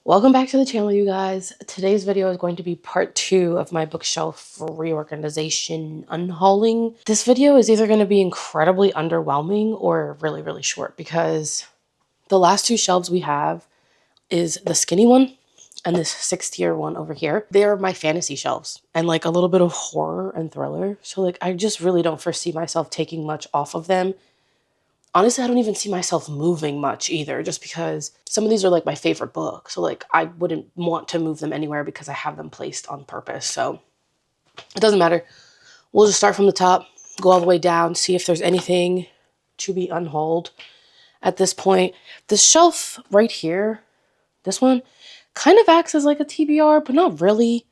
Welcome back to the channel, you guys. Today's video is going to be part 2 of my bookshelf reorganization unhauling. This video is either going to be incredibly underwhelming or really, really short because the last 2 shelves we have is the skinny one and this 6-tier one over here. They're my fantasy shelves and like a little bit of horror and thriller. So like I just really don't foresee myself taking much off of them. Honestly, I don't even see myself moving much either, just because some of these are like my favorite books. So like I wouldn't want to move them anywhere because I have them placed on purpose. So it doesn't matter. We'll just start from the top, go all the way down, see if there's anything to be unhauled at this point. This shelf right here, this one, kind of acts as like a TBR, but not really.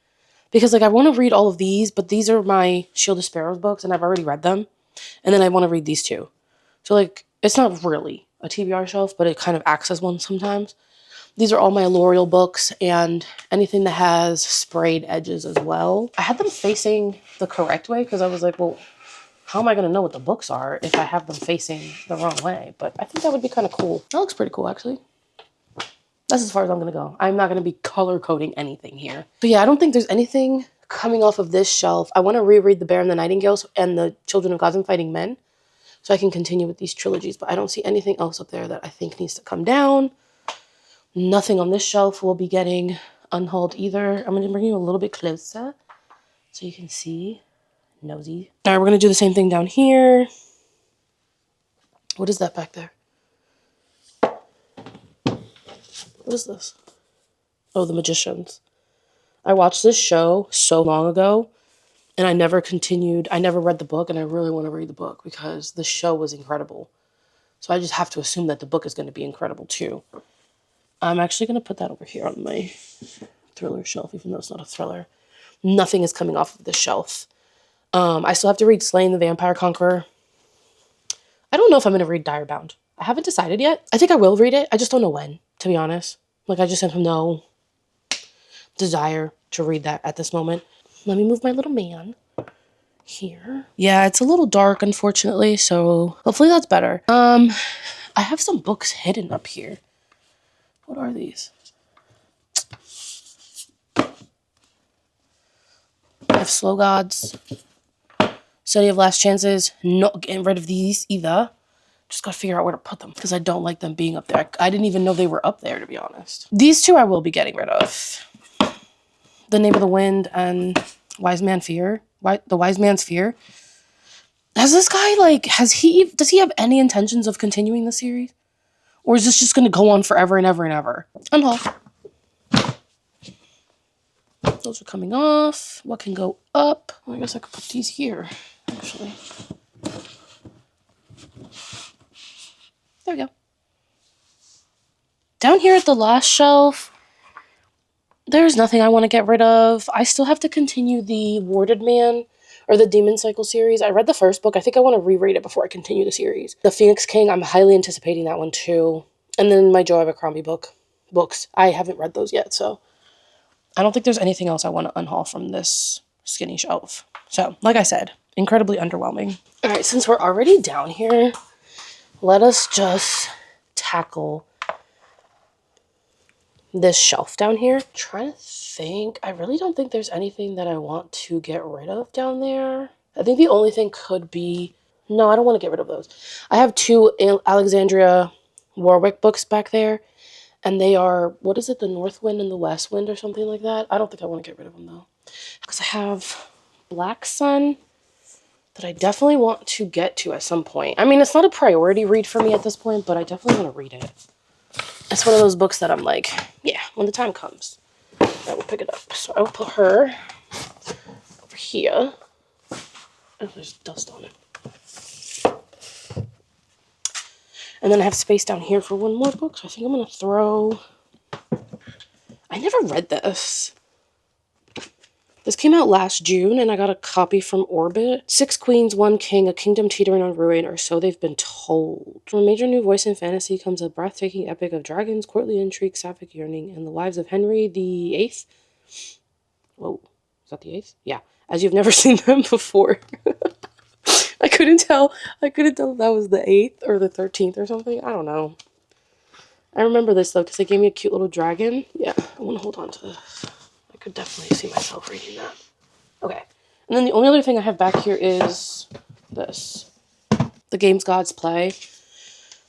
Because like I want to read all of these, but these are my Shield of Sparrows books and I've already read them. And then I want to read these too. So like it's not really a TBR shelf, but it kind of acts as one sometimes. These are all my L'Oreal books and anything that has sprayed edges as well. I had them facing the correct way because I was like, well, how am I going to know what the books are if I have them facing the wrong way? But I think that would be kind of cool. That looks pretty cool, actually. That's as far as I'm going to go. I'm not going to be color coding anything here. But yeah, I don't think there's anything coming off of this shelf. I want to reread The Bear and the Nightingales and The Children of Gods and Fighting Men, so I can continue with these trilogies, but I don't see anything else up there that I think needs to come down. Nothing on this shelf will be getting unhauled either. I'm going to bring you a little bit closer so you can see. Nosy. All right, we're going to do the same thing down here. What is that back there? What is this? Oh, The Magicians. I watched this show so long ago, and I never continued. I never read the book, and I really want to read the book because the show was incredible. So I just have to assume that the book is going to be incredible too. I'm actually going to put that over here on my thriller shelf, even though it's not a thriller. Nothing is coming off of this shelf. I still have to read Slaying the Vampire Conqueror. I don't know if I'm going to read Direbound. I haven't decided yet. I think I will read it. I just don't know when, to be honest. Like, I just have no desire to read that at this moment. Let me move my little man here. Yeah, it's a little dark, unfortunately, so hopefully that's better. I have some books hidden up here. What are these? I have Slow Gods, Study of Last Chances. Not getting rid of these either. Just gotta figure out where to put them because I don't like them being up there. I didn't even know they were up there, to be honest. These 2 I will be getting rid of. The Name of the Wind and Wise Man's Fear. The Wise Man's Fear. Has this guy, like, does he have any intentions of continuing the series? Or is this just going to go on forever and ever and ever? Unhaul. Those are coming off. What can go up? Well, I guess I could put these here, actually. There we go. Down here at the last shelf, there's nothing I want to get rid of. I still have to continue the Warded Man, or the Demon Cycle series. I read the first book. I think I want to reread it before I continue the series. The Phoenix King, I'm highly anticipating that one too. And then my Joe Abercrombie books. I haven't read those yet, so I don't think there's anything else I want to unhaul from this skinny shelf. So, like I said, incredibly underwhelming. All right, since we're already down here, let us just tackle this shelf down here. Trying to think. I really don't think there's anything that I want to get rid of down there. I think the only thing could be... No, I don't want to get rid of those. I have 2 Alexandria Warwick books back there. And they are... What is it? The North Wind and the West Wind or something like that? I don't think I want to get rid of them, though. Because I have Black Sun that I definitely want to get to at some point. I mean, it's not a priority read for me at this point, but I definitely want to read it. It's one of those books that I'm like, yeah, when the time comes, I will pick it up. So I will put her over here. Oh, there's dust on it. And then I have space down here for one more book. So I think I'm going to throw... I never read this. This came out last June, and I got a copy from Orbit. 6 Queens, 1 King, a kingdom teetering on ruin, or so they've been told. From a major new voice in fantasy comes a breathtaking epic of dragons, courtly intrigue, sapphic yearning, and the lives of Henry VIII. Whoa, is that the 8th? Yeah, as you've never seen them before. I couldn't tell if that was the 8th or the 13th or something. I don't know. I remember this though because they gave me a cute little dragon. Yeah, I want to hold on to this. I could definitely see myself reading that. Okay. And then the only other thing I have back here is this. The Games Gods Play.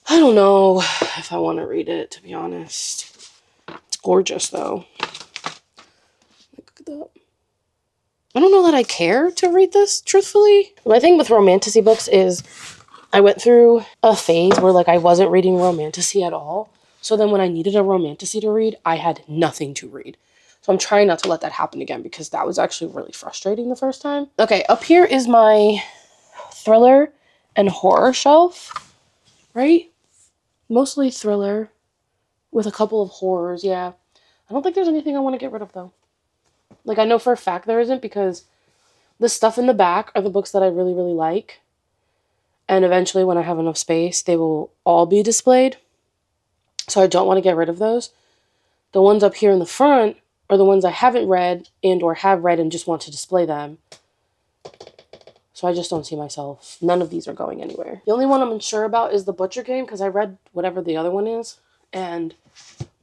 I don't know if I want to read it, to be honest. It's gorgeous though. Look at that. I don't know that I care to read this, truthfully. My thing with romantasy books is I went through a phase where like I wasn't reading romantasy at all. So then when I needed a romantasy to read, I had nothing to read. So I'm trying not to let that happen again because that was actually really frustrating the first time. Okay, up here is my thriller and horror shelf, right? Mostly thriller with a couple of horrors, yeah. I don't think there's anything I want to get rid of though. Like I know for a fact there isn't because the stuff in the back are the books that I really, really like. And eventually when I have enough space, they will all be displayed. So I don't want to get rid of those. The ones up here in the front are the ones I haven't read and or have read and just want to display them. So I just don't see myself. None of these are going anywhere. The only one I'm unsure about is the Butcher Game because I read whatever the other one is. And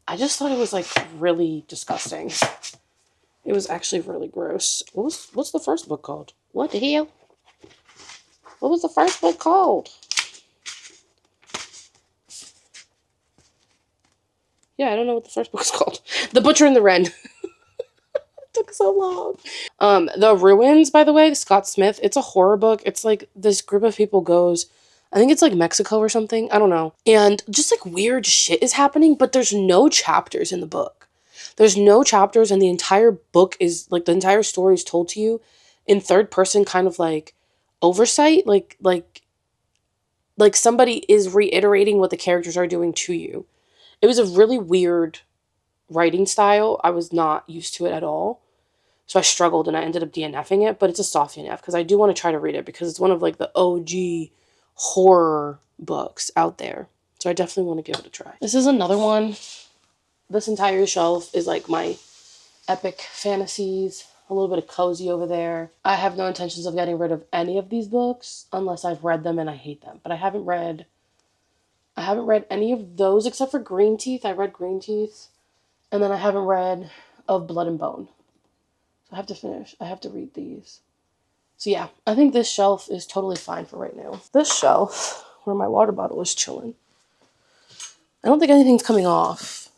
I just thought it was like really disgusting. It was actually really gross. What's the first book called? What the hell? What was the first book called? Yeah, I don't know what the first book is called. The Butcher and the Wren. It took so long. The Ruins, by the way, Scott Smith. It's a horror book. It's like this group of people goes, I think it's like Mexico or something. I don't know. And just like weird shit is happening, but there's no chapters in the book. There's no chapters, and the entire book is like the entire story is told to you in third person, kind of like oversight, like somebody is reiterating what the characters are doing to you. It was a really weird writing style. I was not used to it at all. So I struggled and I ended up DNFing it, but it's a soft DNF because I do want to try to read it because it's one of like the OG horror books out there. So I definitely want to give it a try. This is another one. This entire shelf is like my epic fantasies. A little bit of cozy over there. I have no intentions of getting rid of any of these books unless I've read them and I hate them. But I haven't read any of those except for Green Teeth. I read Green Teeth. And then I haven't read Of Blood and Bone. So I have to finish. I have to read these. So yeah, I think this shelf is totally fine for right now. This shelf, where my water bottle is chilling, I don't think anything's coming off.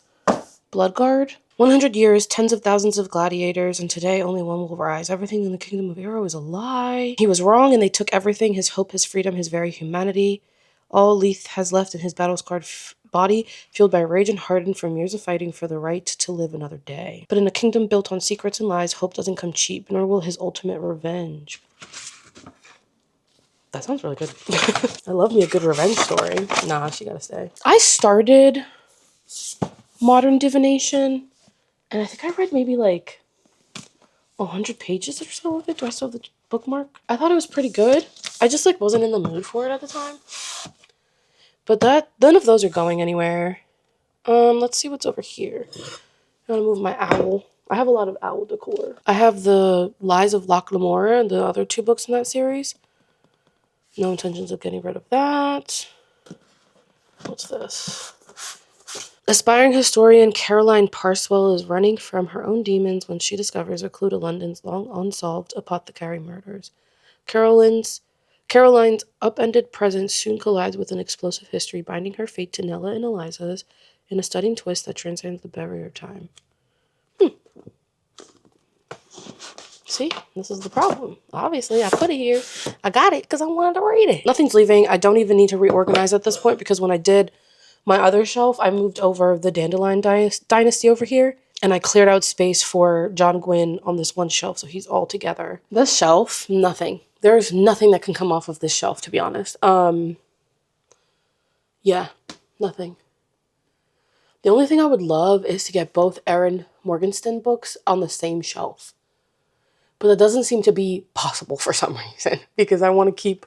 Bloodguard. 100 years, tens of thousands of gladiators, and today only one will rise. Everything in the kingdom of Arrow is a lie. He was wrong, and they took everything, his hope, his freedom, his very humanity. All Leith has left in his battle-scarred body, fueled by rage and hardened from years of fighting for the right to live another day. But in a kingdom built on secrets and lies, hope doesn't come cheap, nor will his ultimate revenge. That sounds really good. I love me a good revenge story. Nah, she gotta stay. I started Modern Divination, and I think I read maybe like 100 pages or so of it. Do I still have the bookmark? I thought it was pretty good. I just like wasn't in the mood for it at the time. But none of those are going anywhere. Let's see what's over here. I want to move my owl. I have a lot of owl decor. I have the Lies of Loch Lamora and the other two books in that series. No intentions of getting rid of that. What's this? Aspiring historian Caroline Parswell is running from her own demons when she discovers a clue to London's long unsolved apothecary murders. Caroline's upended present soon collides with an explosive history, binding her fate to Nella and Eliza's in a stunning twist that transcends the barrier of time. See, this is the problem. Obviously, I put it here. I got it because I wanted to read it. Nothing's leaving. I don't even need to reorganize at this point because when I did my other shelf, I moved over the Dandelion Dynasty over here, and I cleared out space for John Gwynn on this one shelf, so he's all together. This shelf, nothing. There's nothing that can come off of this shelf, to be honest. Yeah, nothing. The only thing I would love is to get both Erin Morgenstern books on the same shelf. But that doesn't seem to be possible for some reason because I want to keep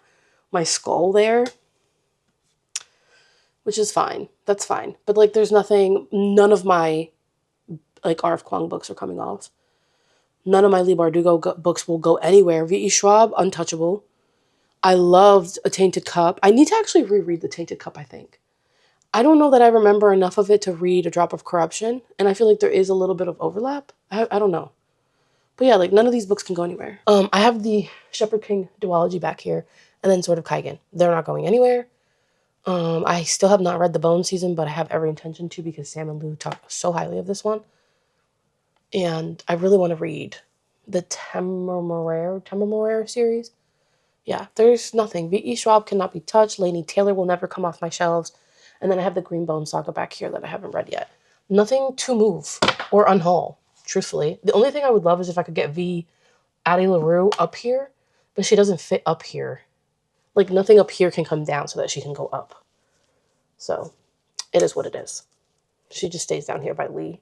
my skull there, which is fine. That's fine. But like there's none of my like R.F. Kuang books are coming off. None of my Leigh Bardugo books will go anywhere. V.E. Schwab, untouchable. I loved A Tainted Cup. I need to actually reread The Tainted Cup, I think. I don't know that I remember enough of it to read A Drop of Corruption, and I feel like there is a little bit of overlap. I don't know. But yeah, like none of these books can go anywhere. I have the Shepherd King duology back here, and then Sword of Kaigen. They're not going anywhere. I still have not read the Bone season, but I have every intention to because Sam and Lou talk so highly of this one. And I really want to read the Temmermere series. Yeah, there's nothing. V.E. Schwab cannot be touched. Laini Taylor will never come off my shelves. And then I have the Greenbone saga back here that I haven't read yet. Nothing to move or unhaul, truthfully. The only thing I would love is if I could get V. Addie LaRue up here, but she doesn't fit up here. Like, nothing up here can come down so that she can go up. So, it is what it is. She just stays down here by Lee.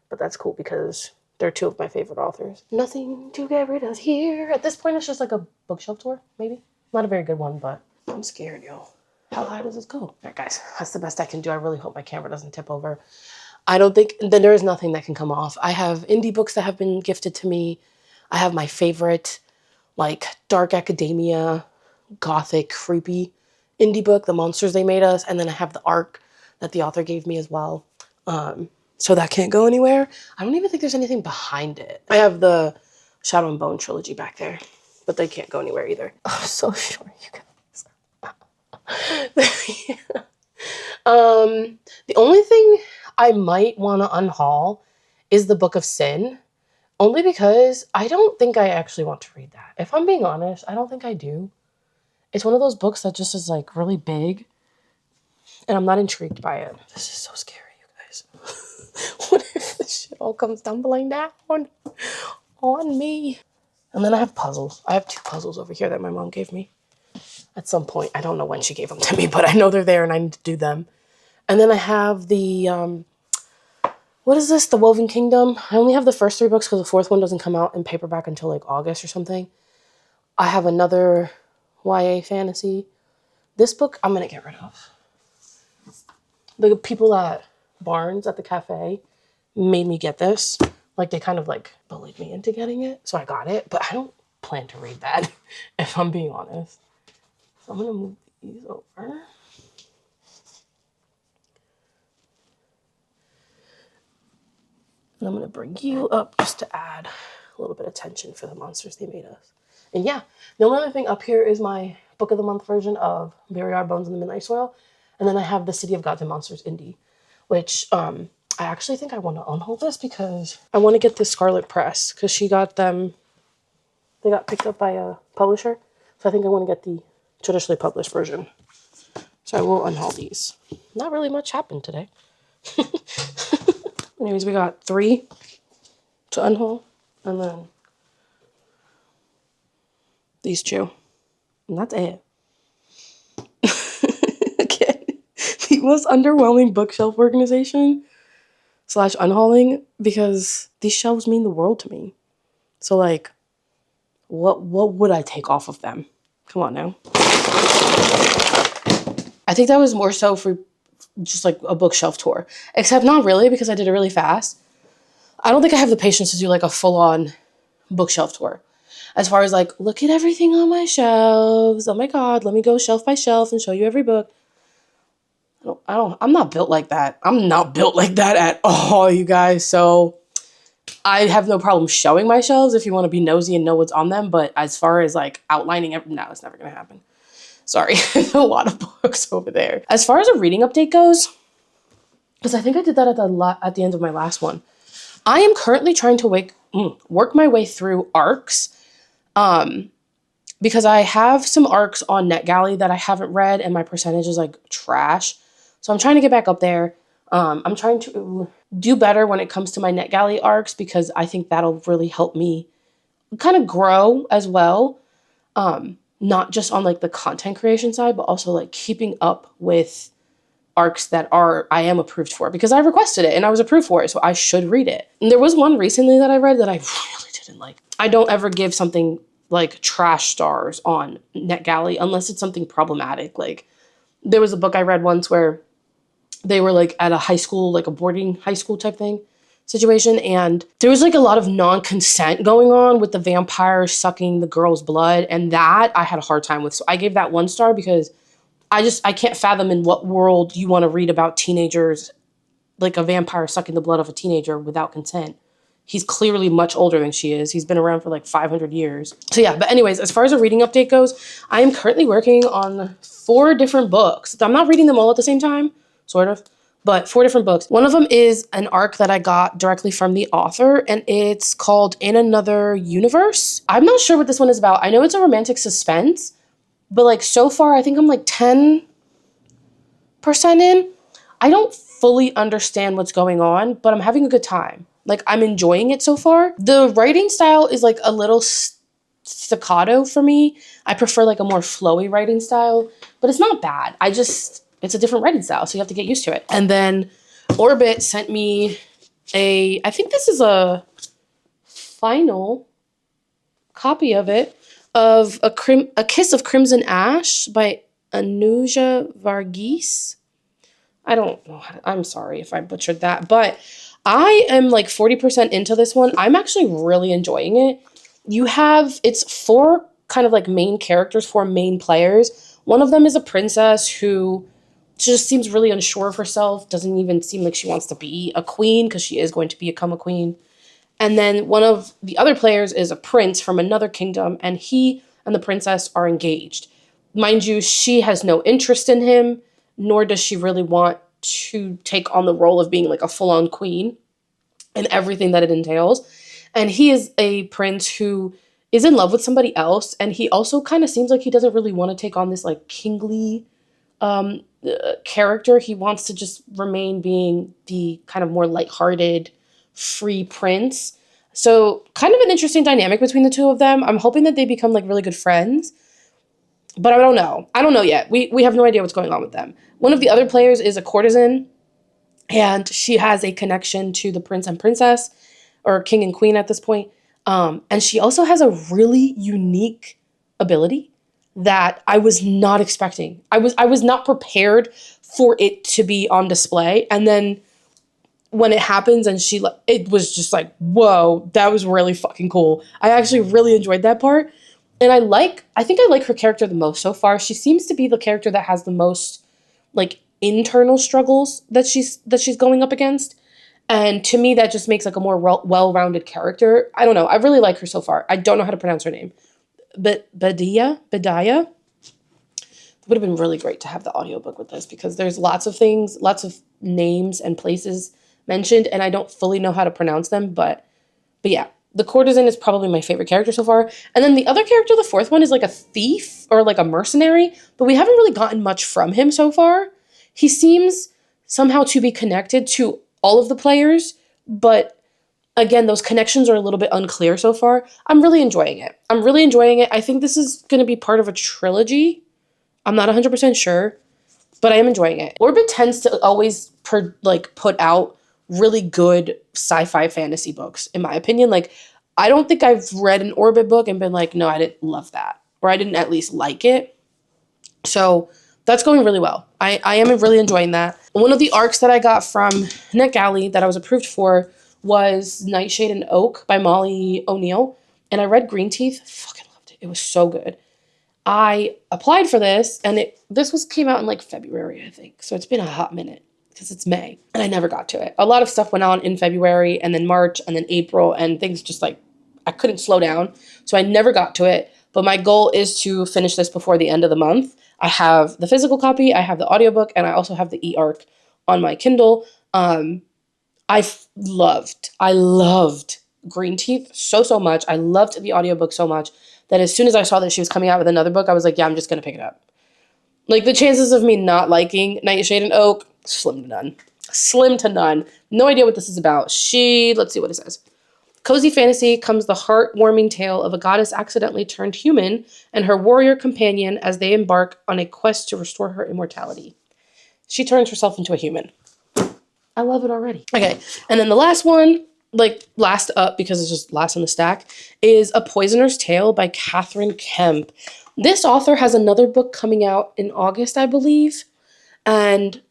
But that's cool because they're two of my favorite authors. Nothing to get rid of here. At this point, it's just like a bookshelf tour, maybe. Not a very good one, but I'm scared, yo. How high does this go? All right, guys, that's the best I can do. I really hope my camera doesn't tip over. I don't think, then there is nothing that can come off. I have indie books that have been gifted to me. I have my favorite, like, dark academia, gothic, creepy indie book, The Monsters They Made Us. And then I have the ARC that the author gave me as well. So that can't go anywhere. I don't even think there's anything behind it. I have the Shadow and Bone trilogy back there, but they can't go anywhere either. Oh, so short, you guys. The only thing I might want to unhaul is the Book of Sin, only because I don't think I actually want to read that. If I'm being honest, I don't think I do. It's one of those books that just is like really big, and I'm not intrigued by it. This is so scary, you guys. What if this shit all comes tumbling down on me? And then I have puzzles. I have 2 puzzles over here that my mom gave me at some point. I don't know when she gave them to me, but I know they're there and I need to do them. And then I have the, what is this? The Woven Kingdom. I only have the first 3 books because the 4th one doesn't come out in paperback until like August or something. I have another YA fantasy. This book I'm going to get rid of. The people at Barnes at the cafe made me get this. Like, they kind of like bullied me into getting it. So I got it, but I don't plan to read that if I'm being honest. So I'm going to move these over. And I'm going to bring you up just to add a little bit of tension for The Monsters They Made Us. And yeah, the only other thing up here is my Book of the Month version of Barry Bones in the Midnight Soil. And then I have the City of Gods and Monsters indie, which I actually think I want to unhaul this because I want to get the Scarlet Press because she got them, they got picked up by a publisher. So I think I want to get the traditionally published version. So I will unhaul these. Not really much happened today. Anyways, we got 3 to unhaul, and then these 2. And that's it. Again, the most underwhelming bookshelf organization / unhauling because these shelves mean the world to me. So, like, what would I take off of them? Come on now. I think that was more so for just like a bookshelf tour, except not really because I did it really fast. I don't think I have the patience to do like a full-on bookshelf tour. As far as like, look at everything on my shelves. Oh my God, let me go shelf by shelf and show you every book. I'm not built like that. I'm not built like that at all, you guys. So I have no problem showing my shelves if you want to be nosy and know what's on them. But as far as like outlining it, no, it's never going to happen. Sorry, there's a lot of books over there. As far as a reading update goes, because I think I did that at the end of my last one, I am currently trying to work my way through arcs, because I have some arcs on NetGalley that I haven't read, and my percentage is like trash. So I'm trying to get back up there. I'm trying to do better when it comes to my NetGalley arcs because I think that'll really help me kind of grow as well. Not just on like the content creation side, but also like keeping up with arcs that I am approved for because I requested it and I was approved for it. So I should read it. And there was one recently that I read that I really didn't like. I don't ever give something like trash stars on NetGalley unless it's something problematic. Like there was a book I read once where they were like at a high school, like a boarding high school type thing situation. And there was like a lot of non-consent going on with the vampire sucking the girl's blood. And that I had a hard time with. So I gave that 1 star because I can't fathom in what world you want to read about teenagers, like a vampire sucking the blood of a teenager without consent. He's clearly much older than she is. He's been around for like 500 years. So yeah, but anyways, as far as a reading update goes, I am currently working on 4 different books. I'm not reading them all at the same time, sort of, but 4 different books. One of them is an arc that I got directly from the author, and it's called In Another Universe. I'm not sure what this one is about. I know it's a romantic suspense, but like so far, I think I'm like 10% in. I don't fully understand what's going on, but I'm having a good time. Like, I'm enjoying it so far. The writing style is like a little staccato for me. I prefer like a more flowy writing style, but it's not bad. It's a different writing style, so you have to get used to it. And then Orbit sent me I think this is a final copy of it, of A Kiss of Crimson Ash by Anuja Varghese. I don't know. I'm sorry if I butchered that, but I am like 40% into this one. I'm actually really enjoying it. It's 4 kind of like main characters, 4 main players. One of them is a princess who just seems really unsure of herself, doesn't even seem like she wants to be a queen because she is going to become a queen. And then one of the other players is a prince from another kingdom, and he and the princess are engaged. Mind you, she has no interest in him, nor does she really want to take on the role of being like a full-on queen and everything that it entails. And he is a prince who is in love with somebody else, and he also kind of seems like he doesn't really want to take on this like kingly character. He wants to just remain being the kind of more lighthearted, free prince. So kind of an interesting dynamic between the 2 of them. I'm hoping that they become like really good friends, but I don't know. I don't know yet. We have no idea what's going on with them. One of the other players is a courtesan, and she has a connection to the prince and princess, or king and queen at this point. And she also has a really unique ability that I was not expecting. I was not prepared for it to be on display. And then when it happens and it was just like, whoa, that was really fucking cool. I actually really enjoyed that part. And I think I like her character the most so far. She seems to be the character that has the most like internal struggles that she's going up against. And to me, that just makes like a more well-rounded character. I don't know. I really like her so far. I don't know how to pronounce her name. But Bediah? It would have been really great to have the audiobook with this, because there's lots of things, lots of names and places mentioned, and I don't fully know how to pronounce them. But yeah, the courtesan is probably my favorite character so far. And then the other character, the 4th one, is like a thief or like a mercenary, but we haven't really gotten much from him so far. He seems somehow to be connected to all of the players, but again, those connections are a little bit unclear so far. I'm really enjoying it. I think this is going to be part of a trilogy. I'm not 100% sure, but I am enjoying it. Orbit tends to always put out really good sci-fi fantasy books, in my opinion. Like, I don't think I've read an Orbit book and been like, no, I didn't love that, or I didn't at least like it. So that's going really well. I am really enjoying that. One of the arcs that I got from NetGalley that I was approved for was Nightshade and Oak by Molly O'Neill. And I read Green Teeth. Fucking loved it. It was so good. I applied for this, and came out in like February, I think. So it's been a hot minute because it's May, and I never got to it. A lot of stuff went on in February, and then March, and then April, and things just like, I couldn't slow down. So I never got to it. But my goal is to finish this before the end of the month. I have the physical copy, I have the audiobook, and I also have the e-arc on my Kindle. I loved Green Teeth so much. I loved the audiobook so much that as soon as I saw that she was coming out with another book, I was like, yeah, I'm just going to pick it up. Like, the chances of me not liking Nightshade and Oak, slim to none. Slim to none. No idea what this is about. Let's see what it says. Cozy fantasy comes the heartwarming tale of a goddess accidentally turned human and her warrior companion as they embark on a quest to restore her immortality. She turns herself into a human. I love it already. Okay, and then the last one, like last up because it's just last in the stack, is A Poisoner's Tale by Catherine Kemp. This author has another book coming out in August, I believe, and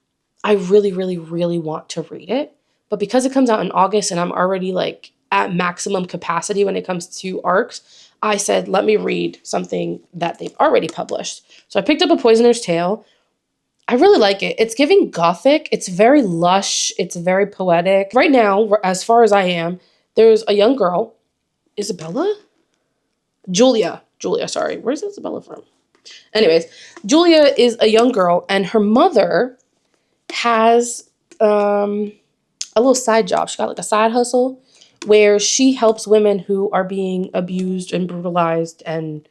I really, really, really want to read it. But because it comes out in August and I'm already like at maximum capacity when it comes to arcs, I said, let me read something that they've already published. So I picked up A Poisoner's Tale. I really like it. It's giving gothic. It's very lush. It's very poetic. Right now, as far as I am, there's a young girl, Isabella? Julia, sorry. Where's Isabella from? Anyways, Julia is a young girl, and her mother has a little side job. She got like a side hustle where she helps women who are being abused and brutalized and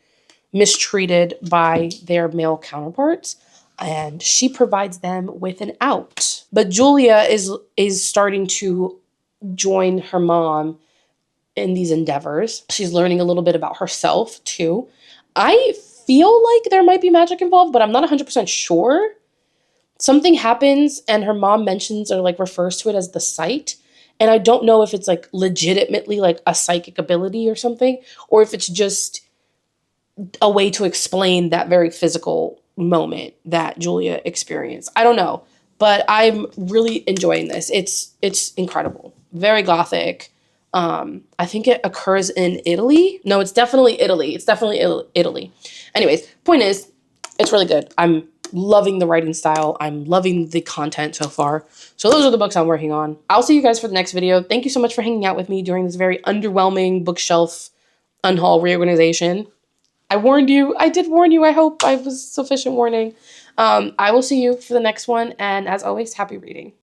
mistreated by their male counterparts, and she provides them with an out. But Julia is starting to join her mom in these endeavors. She's learning a little bit about herself too. I feel like there might be magic involved, but I'm not 100% sure. Something happens and her mom mentions or like refers to it as the sight. And I don't know if it's like legitimately like a psychic ability or something, or if it's just a way to explain that very physical moment that Julia experienced. I don't know, but I'm really enjoying this. It's incredible. Very gothic. I think it occurs in Italy. No, it's definitely Italy. It's definitely Italy. Anyways, point is, it's really good. I'm loving the writing style. I'm loving the content so far. So those are the books I'm working on. I'll see you guys for the next video. Thank you so much for hanging out with me during this very underwhelming bookshelf unhaul reorganization. I warned you. I did warn you. I hope I was sufficient warning. I will see you for the next one. And as always, happy reading.